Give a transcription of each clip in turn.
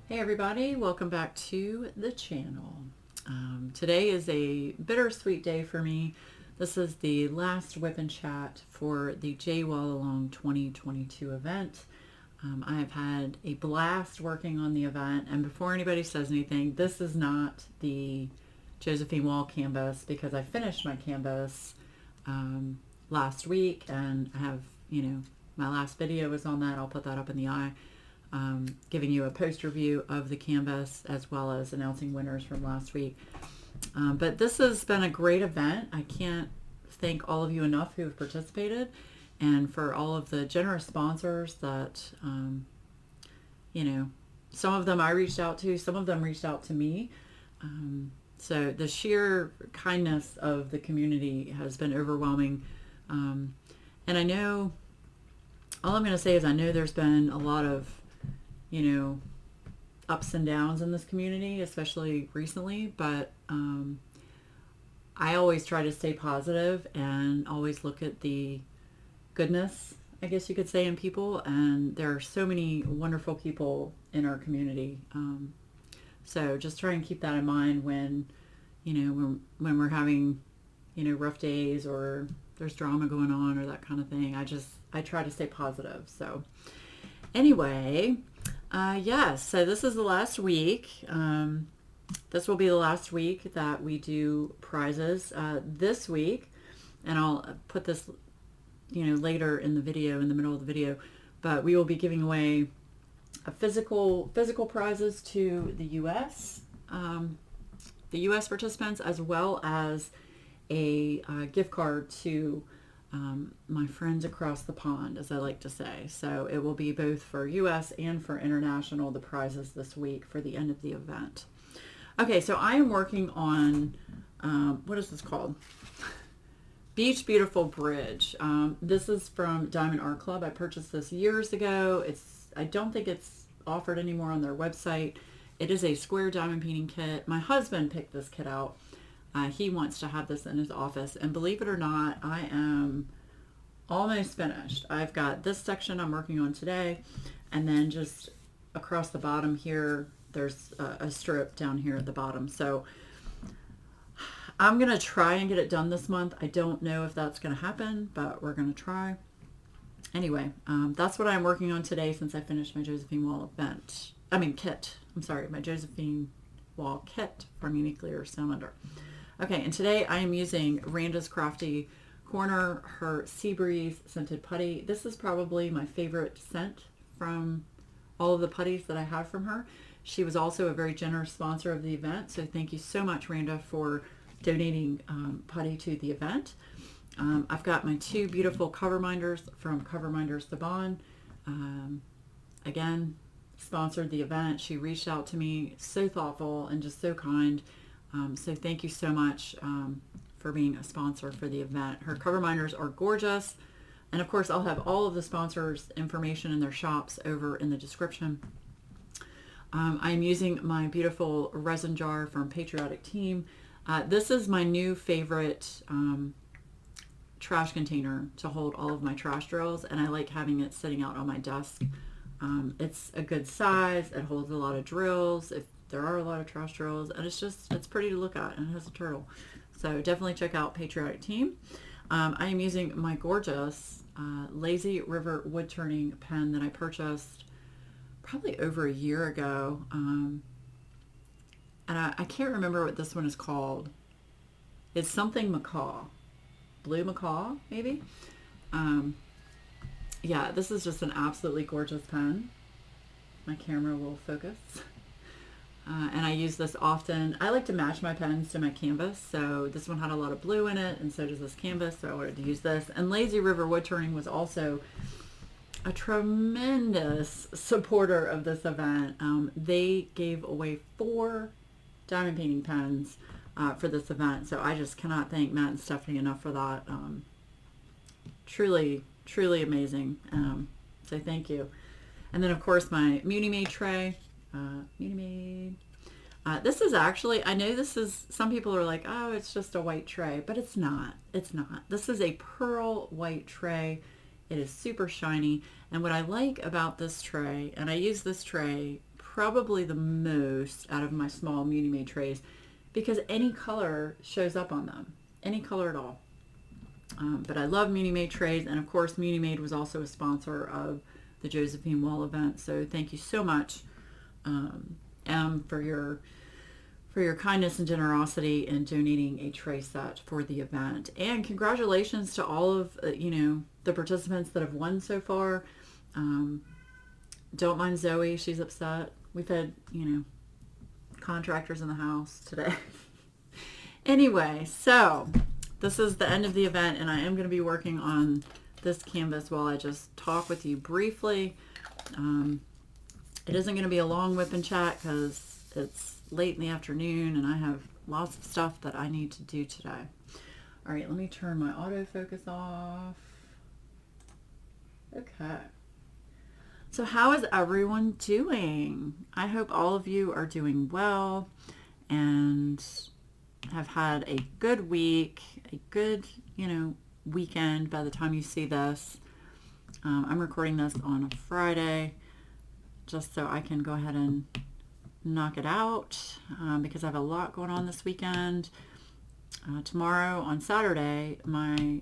Hey everybody, welcome back to the channel. Today is a bittersweet day for me. This is the last WIP and chat for the JWallalong2022 event. I have had a blast working on the event, and before anybody says anything, this is not the Josephine Wall canvas because I finished my canvas last week, and I have, my last video was on that. I'll put that up in the eye. Giving you a post review of the canvas as well as announcing winners from last week. But this has been a great event. I can't thank all of you enough who have participated, and for all of the generous sponsors that, some of them I reached out to, some of them reached out to me. So the sheer kindness of the community has been overwhelming. And I know, all I'm going to say is I know there's been a lot of ups and downs in this community, especially recently, but I always try to stay positive and always look at the goodness, I guess you could say, in people, and there are so many wonderful people in our community. So just try and keep that in mind when we're having rough days or there's drama going on or that kind of thing. I try to stay positive. So anyway, yes, so this is the last week. This will be the last week that we do prizes this week, and I'll put this later in the video, in the middle of the video, but we will be giving away a physical prizes to the US participants, as well as a gift card to my friends across the pond, as I like to say. So it will be both for US and for international, the prizes this week for the end of the event. Okay, so I am working on, what is this called? Beach Beautiful Bridge. This is from Diamond Art Club. I purchased this years ago. I don't think it's offered anymore on their website. It is a square diamond painting kit. My husband picked this kit out. He wants to have this in his office, and believe it or not, I am almost finished. I've got this section I'm working on today, and then just across the bottom here, there's a strip down here at the bottom. So I'm going to try and get it done this month. I don't know if that's going to happen, but we're going to try. Anyway, that's what I'm working on today since I finished my Josephine Wall kit. I'm sorry, my Josephine Wall kit from Uniquely or Cylinder. Okay, and today I am using Randa's Crafty Corner, her Sea Breeze scented putty. This is probably my favorite scent from all of the putties that I have from her. She was also a very generous sponsor of the event, so thank you so much, Randa, for donating putty to the event. I've got my two beautiful cover minders from Cover Minders to Bond. Again, sponsored the event. She reached out to me, so thoughtful and just so kind. So thank you so much for being a sponsor for the event. Her cover minders are gorgeous. And of course, I'll have all of the sponsors' information in their shops over in the description. I'm using my beautiful resin jar from Patriotic Team. This is my new favorite trash container to hold all of my trash drills, and I like having it sitting out on my desk. It's a good size. It holds a lot of drills. If there are a lot of trash drills, and it's pretty to look at, and it has a turtle. So definitely check out Patriotic Team. I am using my gorgeous Lazy River wood turning pen that I purchased probably over a year ago. And I can't remember what this one is called. It's something macaw. Blue macaw, maybe? Yeah, this is just an absolutely gorgeous pen. My camera will focus. And I use this often. I like to match my pens to my canvas, so this one had a lot of blue in it, and so does this canvas, so I wanted to use this. And Lazy River Wood Turning was also a tremendous supporter of this event. They gave away 4 diamond painting pens for this event, so I just cannot thank Matt and Stephanie enough for that. Truly, truly amazing. So thank you. And then, of course, my Muni Made tray. This is actually, I know this is, some people are like, oh, it's just a white tray, but it's not. It's not. This is a pearl white tray. It is super shiny. And what I like about this tray, and I use this tray probably the most out of my small Muni Made trays because any color shows up on them, any color at all. But I love Muni Made trays, and of course Muni Made was also a sponsor of the Josephine Wall event, so thank you so much for your kindness and generosity in donating a tray set for the event. And congratulations to all of the participants that have won so far. Don't mind Zoe, she's upset. We've had contractors in the house today. Anyway, so this is the end of the event, and I am going to be working on this canvas while I just talk with you briefly. It isn't going to be a long WIP and chat because it's late in the afternoon and I have lots of stuff that I need to do today. All right, let me turn my autofocus off. Okay. So how is everyone doing? I hope all of you are doing well and have had a good week, a good, weekend by the time you see this. I'm recording this on a Friday just so I can go ahead and knock it out because I have a lot going on this weekend. Tomorrow on Saturday, my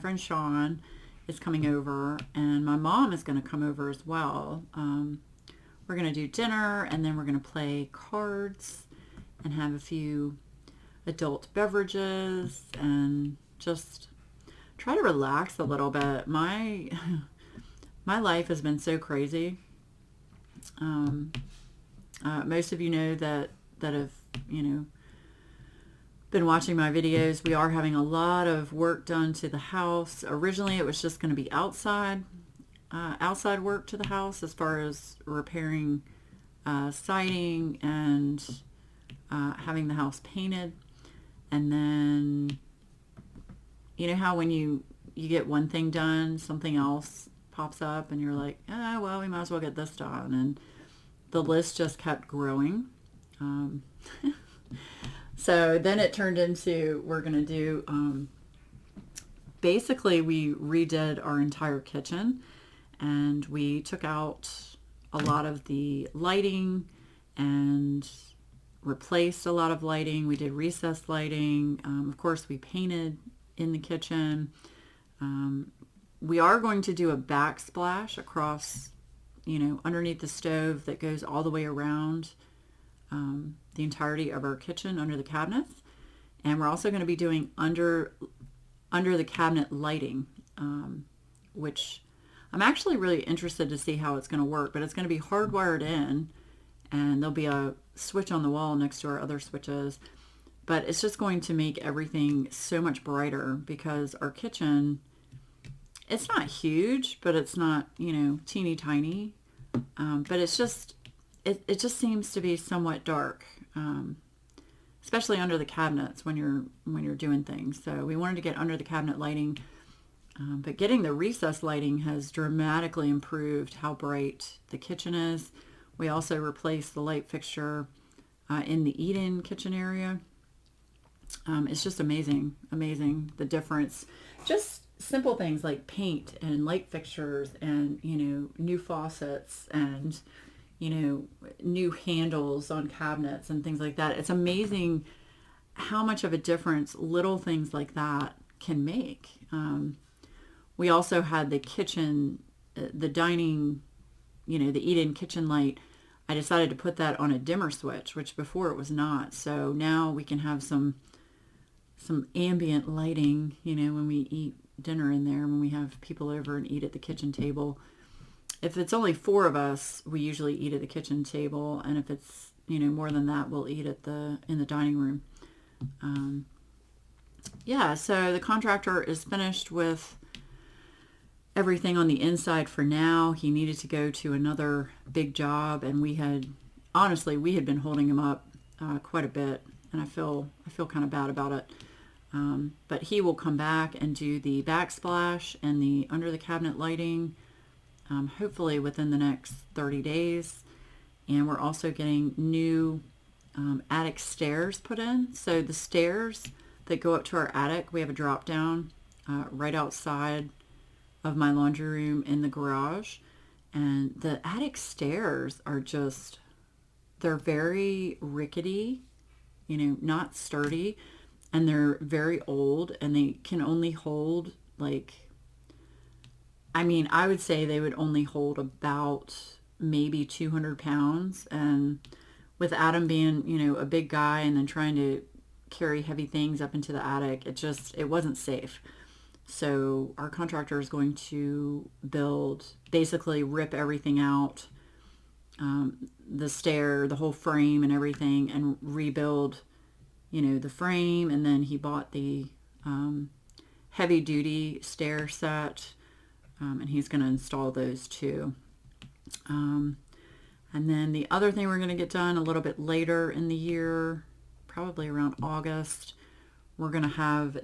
friend Sean is coming over, and my mom is going to come over as well. We're going to do dinner, and then we're going to play cards and have a few adult beverages and just try to relax a little bit. My life has been so crazy. Most of you know that have been watching my videos. We are having a lot of work done to the house. Originally it was just going to be outside work to the house as far as repairing siding and having the house painted. And then how when you get one thing done, something else pops up and you're like, well, we might as well get this done. And the list just kept growing. So then it turned into, we're going to do, basically we redid our entire kitchen, and we took out a lot of the lighting and replaced a lot of lighting. We did recessed lighting. Of course, we painted in the kitchen. We are going to do a backsplash across, underneath the stove that goes all the way around the entirety of our kitchen under the cabinets. And we're also going to be doing under the cabinet lighting, which I'm actually really interested to see how it's going to work, but it's going to be hardwired in, and there'll be a switch on the wall next to our other switches. But it's just going to make everything so much brighter because our kitchen, it's not huge, but it's not, teeny tiny. But it's just, it just seems to be somewhat dark, especially under the cabinets when you're doing things. So we wanted to get under the cabinet lighting, but getting the recessed lighting has dramatically improved how bright the kitchen is. We also replaced the light fixture in the eat-in kitchen area. It's just amazing the difference. Just simple things like paint and light fixtures and, new faucets and, new handles on cabinets and things like that. It's amazing how much of a difference little things like that can make. We also had the kitchen, the dining, the eat-in kitchen light. I decided to put that on a dimmer switch, which before it was not. So now we can have some ambient lighting, when we eat dinner in there, when we have people over and eat at the kitchen table. If it's only 4 of us, we usually eat at the kitchen table, and if it's more than that, we'll eat in the dining room. So the contractor is finished with everything on the inside for now. He needed to go to another big job, and we had been holding him up quite a bit, and I feel kind of bad about it. But he will come back and do the backsplash and the under the cabinet lighting, hopefully within the next 30 days. And we're also getting new attic stairs put in. So the stairs that go up to our attic, we have a drop down right outside of my laundry room in the garage. And the attic stairs are just, they're very rickety, not sturdy, and they're very old, and they can only hold like, I would say they would only hold about maybe 200 pounds. And with Adam being, a big guy and then trying to carry heavy things up into the attic, it wasn't safe. So our contractor is going to basically rip everything out, the stair, the whole frame and everything, and rebuild, the frame. And then he bought the heavy duty stair set, and he's going to install those too. And then the other thing we're going to get done a little bit later in the year, probably around August, we're going to have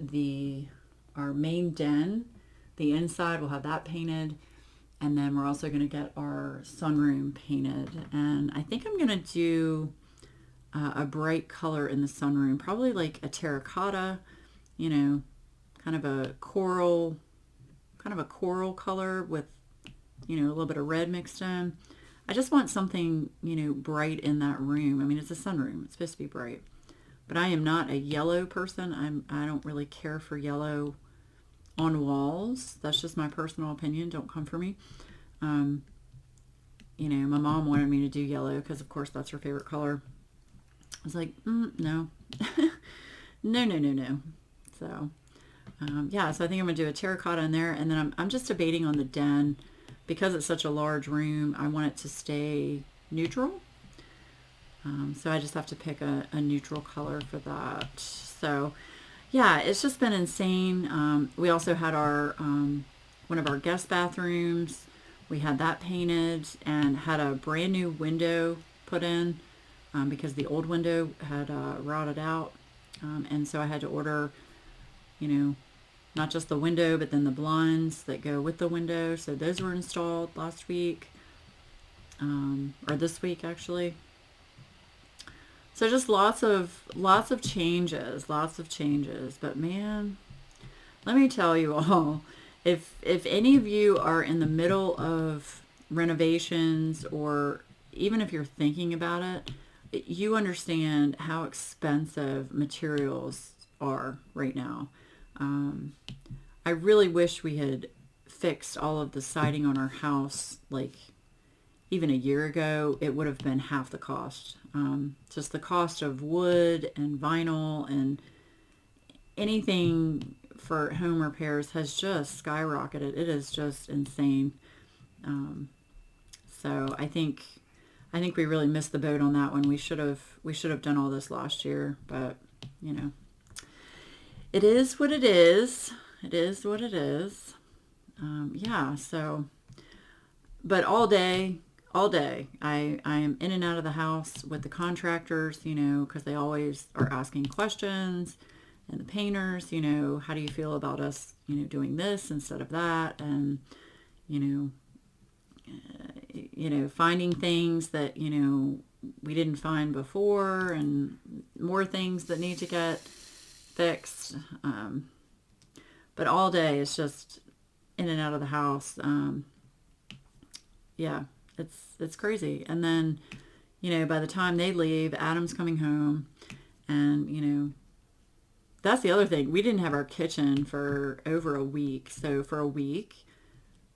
our main den. The inside, we'll have that painted. And then we're also going to get our sunroom painted. And I think I'm going to do a bright color in the sunroom, probably like a terracotta, kind of a coral color with, a little bit of red mixed in. I just want something, bright in that room. It's a sunroom. It's supposed to be bright. But I am not a yellow person. I don't really care for yellow on walls. That's just my personal opinion. Don't come for me. My mom wanted me to do yellow because, of course, that's her favorite color. I was like, no. No. So, so I think I'm going to do a terracotta in there. And then I'm just debating on the den. Because it's such a large room, I want it to stay neutral. So I just have to pick a neutral color for that. So, yeah, it's just been insane. We also had our one of our guest bathrooms. We had that painted and had a brand new window put in because the old window had rotted out. And so I had to order, not just the window, but then the blinds that go with the window. So those were installed last week, or this week actually. So just lots of changes. But man, let me tell you all, if any of you are in the middle of renovations, or even if you're thinking about it, you understand how expensive materials are right now. I really wish we had fixed all of the siding on our house like even a year ago. It would have been half the cost. Just the cost of wood and vinyl and anything for home repairs has just skyrocketed. It is just insane. So I think we really missed the boat on that one. We should have done all this last year, but it is what it is. It is what it is. So, but all day, I am in and out of the house with the contractors, because they always are asking questions, and the painters, how do you feel about us, doing this instead of that? And, finding things that, we didn't find before, and more things that need to get fixed. But all day it's just in and out of the house. It's crazy. And then, by the time they leave, Adam's coming home, and, that's the other thing. We didn't have our kitchen for over a week. So for a week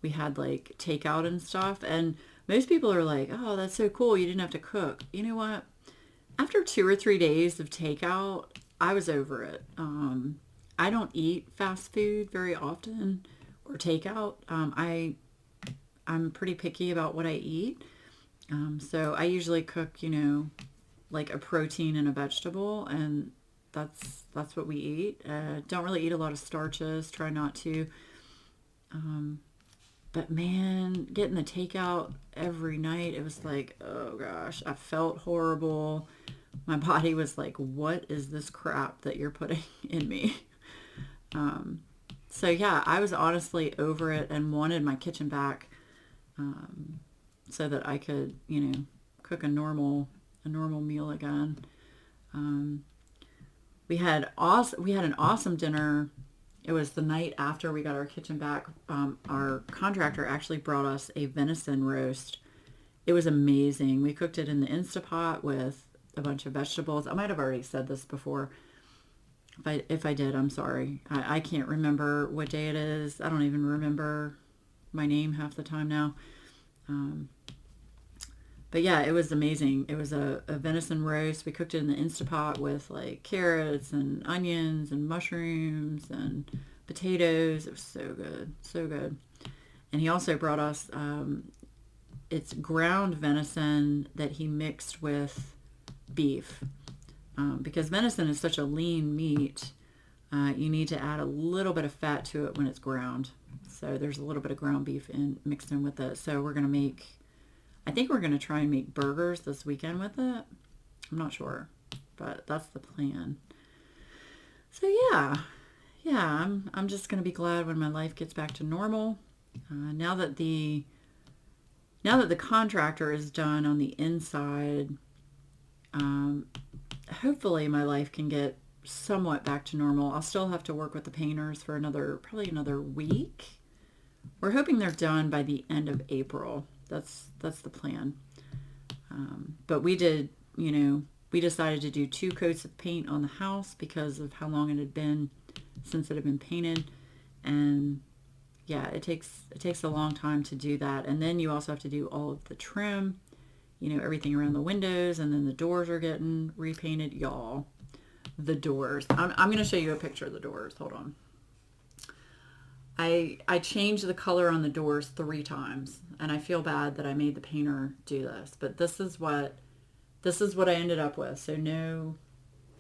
we had like takeout and stuff. And most people are like, oh, that's so cool. You didn't have to cook. You know what? After 2 or 3 days of takeout, I was over it. I don't eat fast food very often or takeout. I'm pretty picky about what I eat. So I usually cook, like a protein and a vegetable, and that's what we eat. Don't really eat a lot of starches. Try not to. But man, getting the takeout every night, it was like, oh gosh, I felt horrible. My body was like, what is this crap that you're putting in me? So yeah, I was honestly over it and wanted my kitchen back, so that I could, cook a normal meal again. We had an awesome dinner it was the night after we got our kitchen back. Our contractor actually brought us a venison roast. It was amazing. We cooked it in the Instapot with a bunch of vegetables. I might have already said this before. If I did, I'm sorry. I can't remember what day it is. I don't even remember my name half the time now. But yeah, it was amazing. It was a venison roast. We cooked it in the Instapot with like carrots and onions and mushrooms and potatoes. It was so good. So good. And he also brought us, it's ground venison that he mixed with beef. Because venison is such a lean meat, you need to add a little bit of fat to it when it's ground. So there's a little bit of ground beef mixed in with it. So we're going to make, I think we're going to try and make burgers this weekend with it. I'm not sure, but that's the plan. So yeah, I'm just going to be glad when my life gets back to normal. Now that the contractor is done on the inside, hopefully my life can get somewhat back to normal. I'll still have to work with the painters for probably another week. We're hoping they're done by the end of April. That's the plan. But we decided to do 2 coats of paint on the house because of how long it had been since it had been painted. And yeah, it takes a long time to do that. And then you also have to do all of the trim, everything around the windows, and then the doors are getting repainted. Y'all, the doors. I'm going to show you a picture of the doors. Hold on. I changed the color on the doors 3 times, and I feel bad that I made the painter do this, but this is what I ended up with. So no,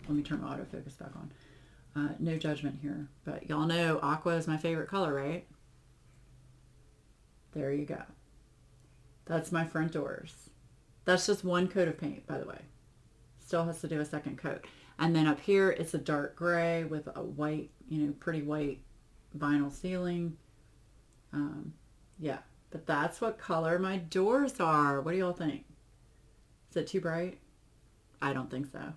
let me turn my autofocus back on. No judgment here, but y'all know aqua is my favorite color, right? There you go. That's my front doors. That's just 1 coat of paint, by the way. Still has to do a second coat. And then up here, it's a dark gray with a white, pretty white vinyl ceiling. Yeah, but that's what color my doors are. What do y'all think? Is it too bright? I don't think so.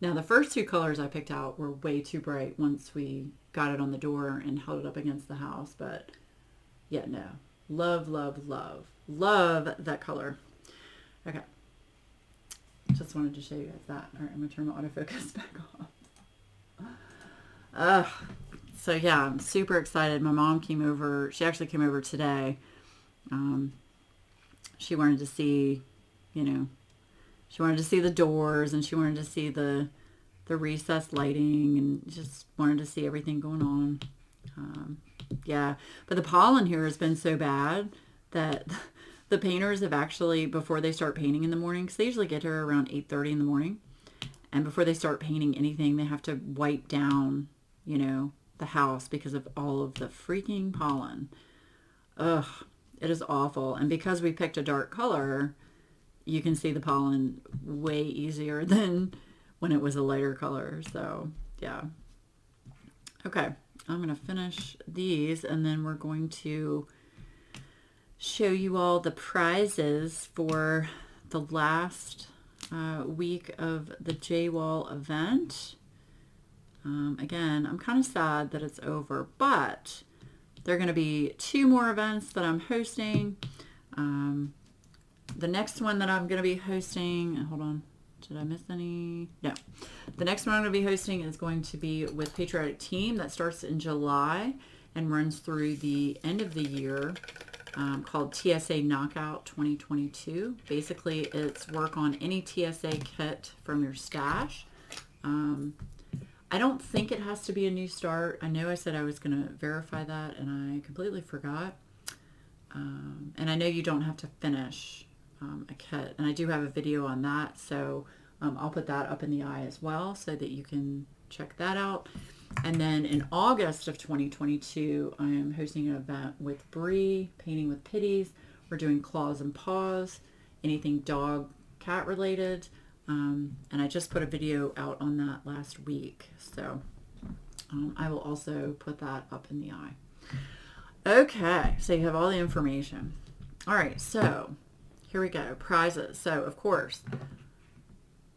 Now, the first 2 colors I picked out were way too bright once we got it on the door and held it up against the house. But yeah, no. Love, love, love. Love that color. Okay. Just wanted to show you guys that. All right, I'm going to turn my autofocus back off. So yeah, I'm super excited. My mom came over. She actually came over today. She wanted to see, she wanted to see the doors, and she wanted to see the recessed lighting, and just wanted to see everything going on. Yeah, but the pollen here has been so bad that the painters have actually, before they start painting in the morning, because they usually get here around 8:30 in the morning, and before they start painting anything, they have to wipe down, the house because of all of the freaking pollen. Ugh, it is awful. And because we picked a dark color, you can see the pollen way easier than when it was a lighter color. So yeah. Okay, I'm going to finish these, and then we're going to show you all the prizes for the last week of the JWall event. Again, I'm kind of sad that it's over, but there are going to be 2 more events that I'm hosting. The next one that I'm going to be hosting, hold on, did I miss any? No. The next one I'm going to be hosting is going to be with Patriotic Team. That starts in July and runs through the end of the year, called TSA Knockout 2022. Basically, it's work on any TSA kit from your stash. I don't think it has to be a new start. I know I said I was going to verify that, and I completely forgot. And I know you don't have to finish a kit, and I do have a video on that, so I'll put that up in the eye as well so that you can check that out. And then in August of 2022, I am hosting an event with Bree, Painting with Pitties. We're doing claws and paws, anything dog, cat related. And I just put a video out on that last week. So I will also put that up in the eye. Okay, so you have all the information. All right, so here we go. Prizes. So, of course,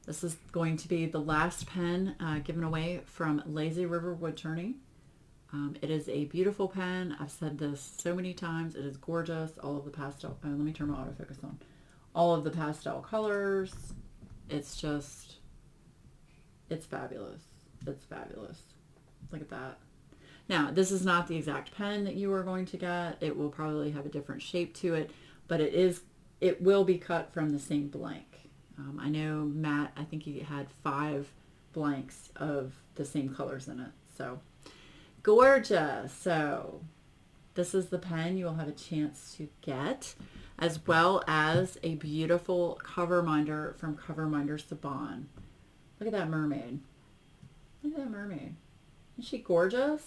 this is going to be the last pen given away from Lazy River Wood Turning. It is a beautiful pen. I've said this so many times. It is gorgeous. All of the pastel, let me turn my autofocus on. All of the pastel colors. It's just, it's fabulous. It's fabulous. Look at that. Now, this is not the exact pen that you are going to get. It will probably have a different shape to it, but it will be cut from the same blank. I know Matt, I think he had 5 blanks of the same colors in it. So gorgeous. So this is the pen you will have a chance to get, as well as a beautiful cover minder from Cover Minder Saban. Look at that mermaid. Look at that mermaid. Isn't she gorgeous?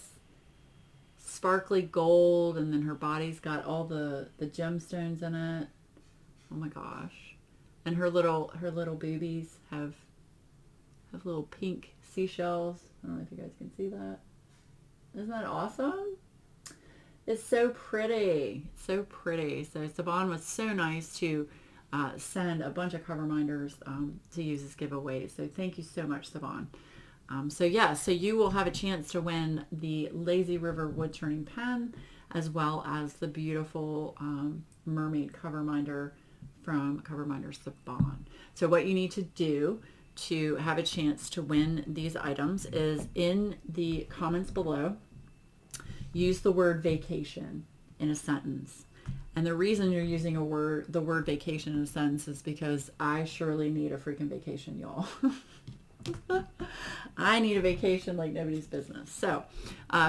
Sparkly gold, and then her body's got all the gemstones in it. Oh my gosh. And her little boobies have little pink seashells. I don't know if you guys can see that. Isn't that awesome? It's so pretty. It's so pretty. So Saban was so nice to send a bunch of cover minders to use as giveaways. So thank you so much, Saban. So you will have a chance to win the Lazy River wood turning pen, as well as the beautiful mermaid cover minder from Cover Minder Saban. So what you need to do to have a chance to win these items is, in the comments below, use the word vacation in a sentence. And the reason you're using the word vacation in a sentence is because I surely need a freaking vacation, y'all. I need a vacation like nobody's business. So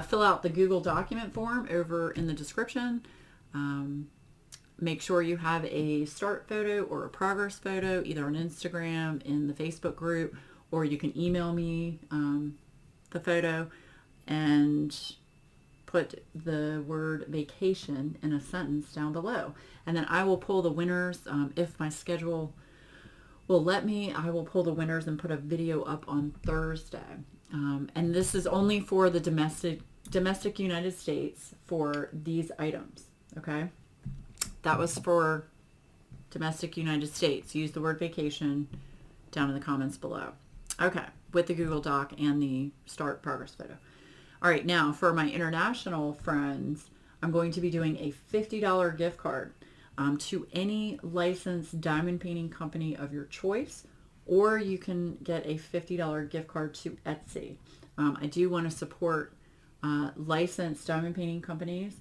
fill out the Google document form over in the description. Make sure you have a start photo or a progress photo, either on Instagram, in the Facebook group, or you can email me the photo, and put the word vacation in a sentence down below. And then I will pull the winners. If my schedule will let me, I will pull the winners and put a video up on Thursday. And this is only for the domestic United States for these items. Okay. That was for domestic United States. Use the word vacation down in the comments below. Okay. With the Google Doc and the start progress photo. All right. Now for my international friends, I'm going to be doing a $50 gift card to any licensed diamond painting company of your choice, or you can get a $50 gift card to Etsy. I do want to support licensed diamond painting companies,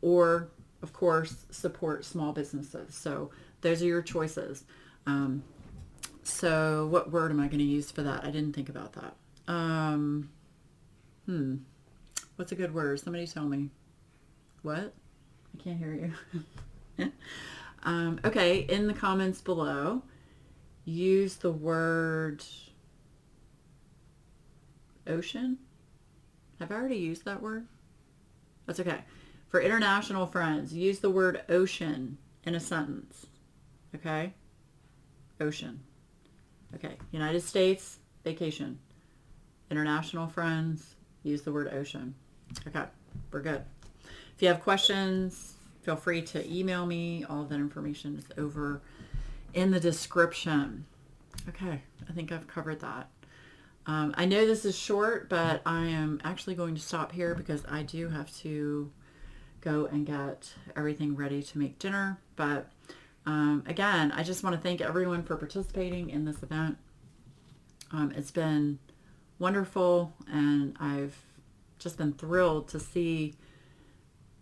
or of course support small businesses. So those are your choices. So what word am I going to use for that? I didn't think about that. What's a good word? Somebody tell me. What? I can't hear you. Okay, in the comments below, use the word ocean. Have I already used that word? That's okay. For international friends, use the word ocean in a sentence. Okay? Ocean. Okay. United States, vacation. International friends, use the word ocean. Okay. We're good. If you have questions, feel free to email me. All of that information is over in the description. Okay. I think I've covered that. I know this is short, but I am actually going to stop here because I do have to go and get everything ready to make dinner. But again, I just want to thank everyone for participating in this event. It's been wonderful, and I've just been thrilled to see,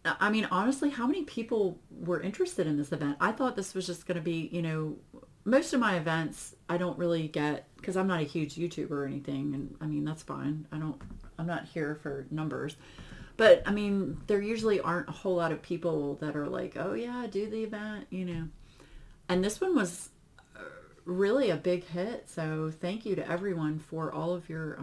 I mean, honestly, how many people were interested in this event. I thought this was just going to be, most of my events I don't really get, because I'm not a huge YouTuber or anything, and I mean, that's fine. I'm not here for numbers. But I mean, there usually aren't a whole lot of people that are like, oh yeah, do the event, And this one was really a big hit. So thank you to everyone for all of your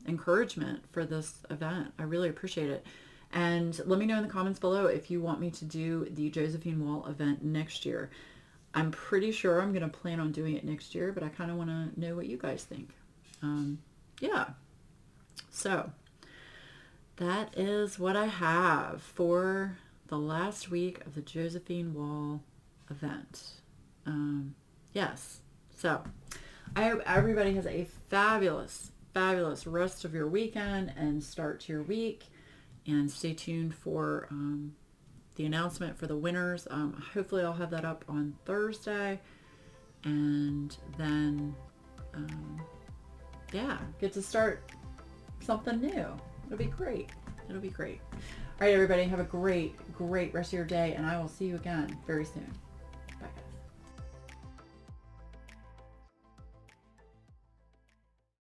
encouragement for this event. I really appreciate it. And let me know in the comments below if you want me to do the Josephine Wall event next year. I'm pretty sure I'm going to plan on doing it next year, but I kind of want to know what you guys think. Yeah. So that is what I have for the last week of the Josephine Wall event. Yes. So I hope everybody has a fabulous, fabulous rest of your weekend and start to your week. and stay tuned for the announcement for the winners. Hopefully I'll have that up on Thursday, and then yeah, get to start something new. It'll be great. It'll be great. All right, everybody, have a great rest of your day, and I will see you again very soon.